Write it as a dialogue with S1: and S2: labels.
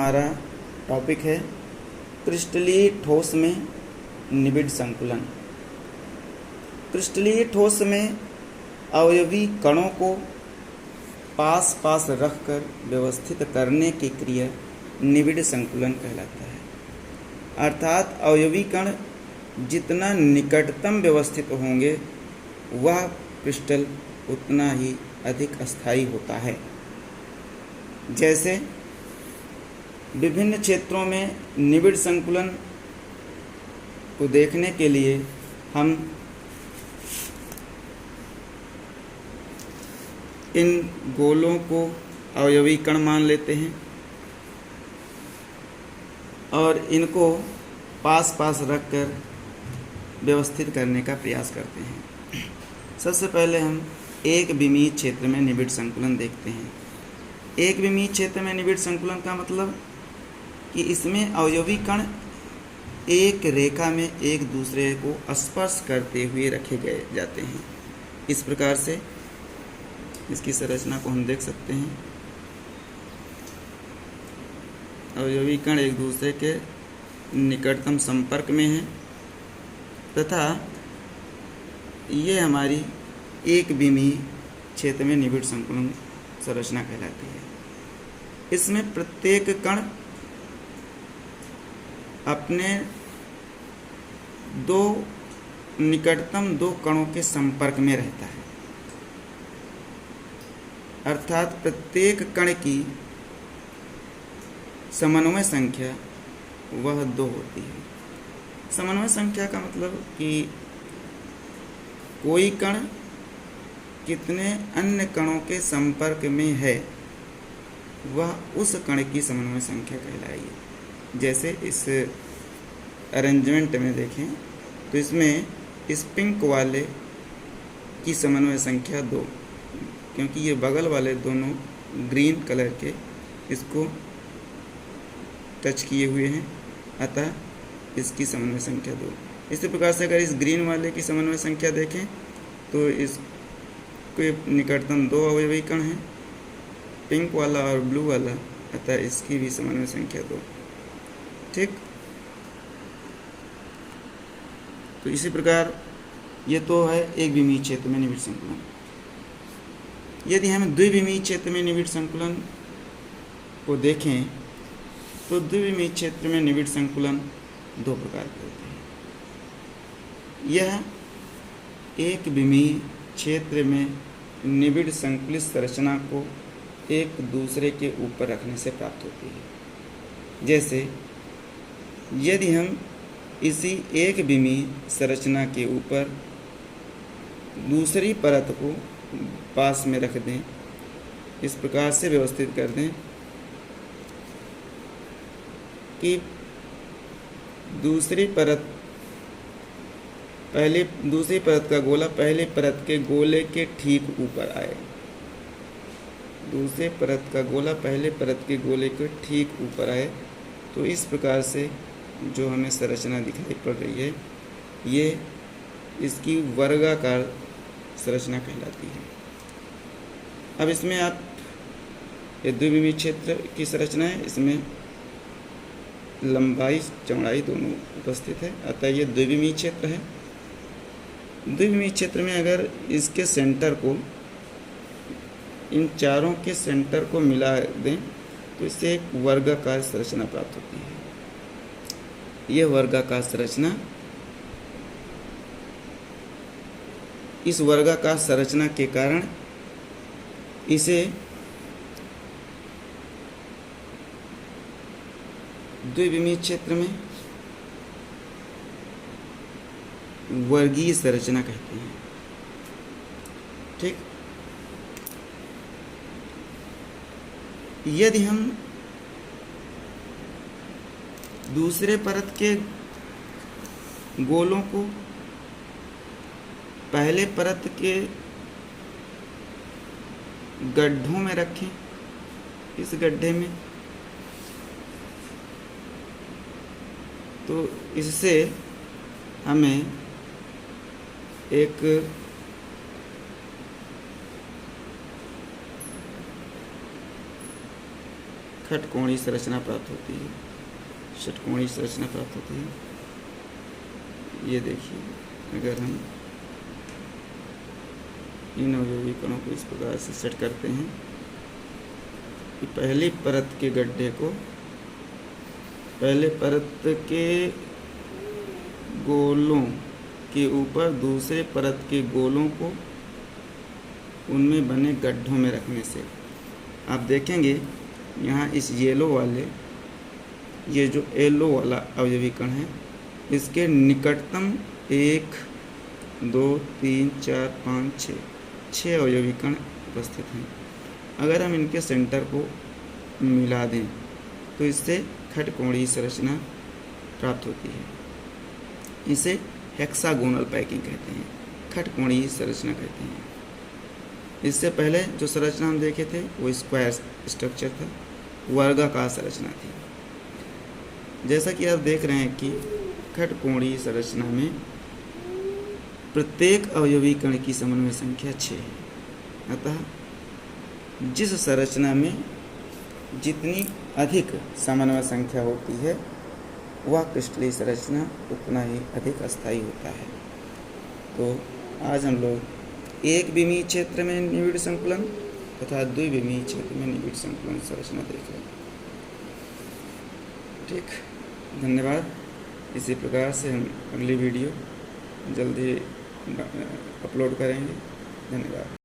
S1: हमारा टॉपिक है क्रिस्टलीय ठोस में निबिड संकुलन। क्रिस्टलीय ठोस में अवयवी कणों को पास पास रखकर व्यवस्थित करने की क्रिया निबिड संकुलन कहलाता है। अर्थात अवयवी कण जितना निकटतम व्यवस्थित होंगे वह क्रिस्टल उतना ही अधिक अस्थायी होता है। जैसे विभिन्न क्षेत्रों में निबिड संकुलन को देखने के लिए हम इन गोलों को अवयवी कण मान लेते हैं और इनको पास पास रखकर व्यवस्थित करने का प्रयास करते हैं। सबसे पहले हम एक विमीय क्षेत्र में निबिड संकुलन देखते हैं। एक विमीय क्षेत्र में निबिड संकुलन का मतलब कि इसमें अवयवी कण एक रेखा में एक दूसरे को स्पर्श करते हुए रखे गए जाते हैं। इस प्रकार से इसकी संरचना को हम देख सकते हैं। अवयवी कण एक दूसरे के निकटतम संपर्क में हैं तथा ये हमारी एक विमीय क्षेत्र में निबिड संकुलन संरचना कहलाती है। इसमें प्रत्येक कण अपने निकटतम दो कणों के संपर्क में रहता है। अर्थात प्रत्येक कण की समन्वय संख्या वह 2 होती है। समन्वय संख्या का मतलब कि कोई कण कितने अन्य कणों के संपर्क में है वह उस कण की समन्वय संख्या कहलाएगी। जैसे इस अरेंजमेंट में देखें तो इसमें इस पिंक वाले की समन्वय संख्या 2, क्योंकि ये बगल वाले दोनों ग्रीन कलर के इसको टच किए हुए हैं, अतः इसकी समन्वय संख्या 2। इसी प्रकार से अगर इस ग्रीन वाले की समन्वय संख्या देखें तो इसके निकटतम 2 अवयवी कण हैं, पिंक वाला और ब्लू वाला, अतः इसकी भी समन्वय संख्या 2। ठीक, तो इसी प्रकार ये तो है एक विमीय क्षेत्र में निबिड संकुलन। यदि हम द्विविमीय क्षेत्र में निबिड संकुलन को देखें तो द्विविमीय क्षेत्र में निबिड संकुलन 2 प्रकार के होते हैं। यह एक विमीय क्षेत्र में निबिड संकुलित संरचना को एक दूसरे के ऊपर रखने से प्राप्त होती है। जैसे यदि हम इसी एक विमीय संरचना के ऊपर दूसरी परत को पास में रख दें, इस प्रकार से व्यवस्थित कर दें कि दूसरी परत का गोला पहली परत के गोले के ठीक ऊपर आए। दूसरी परत का गोला पहले परत के गोले के ठीक ऊपर आए, तो इस प्रकार से जो हमें संरचना दिखाई पड़ रही है ये इसकी वर्गाकार संरचना कहलाती है। अब इसमें आप ये द्विविमीय क्षेत्र की संरचना है, इसमें लंबाई चौड़ाई दोनों उपस्थित है, अतः ये द्विविमीय क्षेत्र है। द्विविमीय क्षेत्र में अगर इसके सेंटर को, इन चारों के सेंटर को मिला दें तो इससे एक वर्गाकार संरचना प्राप्त होती है। यह वर्गाकार संरचना, इस वर्गाकार संरचना के कारण इसे द्विविमीय क्षेत्र में वर्गीय संरचना कहते हैं। ठीक, यदि हम दूसरे परत के गोलों को पहले परत के गड्ढों में रखें, इस गड्ढे में, तो इससे हमें एक खटकोणीय संरचना प्राप्त होती है, षटकोणीय संरचना प्राप्त होती है। ये देखिए, अगर हम इन अवयवी कणों को इस प्रकार से सेट करते हैं कि पहली परत के गड्ढे को, पहले परत के गोलों के ऊपर दूसरे परत के गोलों को उनमें बने गड्ढों में रखने से आप देखेंगे यहाँ इस येलो वाले, ये जो येलो वाला अवयवी कण है, इसके निकटतम 1 2 3 4 5 6 अवयवी कण उपस्थित हैं। अगर हम इनके सेंटर को मिला दें तो इससे खटकोणीय संरचना प्राप्त होती है। इसे हेक्सागोनल पैकिंग कहते हैं, खटकोणीय संरचना कहते हैं। इससे पहले जो संरचना हम देखे थे वो स्क्वायर स्ट्रक्चर था, वर्गाकार संरचना थी। जैसा कि आप देख रहे हैं कि खटकोणीय संरचना में प्रत्येक अवयवी कण की समन्वय संख्या 6 है। अतः जिस संरचना में जितनी अधिक समन्वय संख्या होती है वह क्रिस्टलीय संरचना उतना ही अधिक अस्थायी होता है। तो आज हम लोग एक विमीय क्षेत्र में निविड़ संकुलन तथा द्विविमीय क्षेत्र में निविड़ संकुलन संरचना देख रहे हैं। ठीक, धन्यवाद। इसी प्रकार से हम अगली वीडियो जल्दी अपलोड करेंगे। धन्यवाद।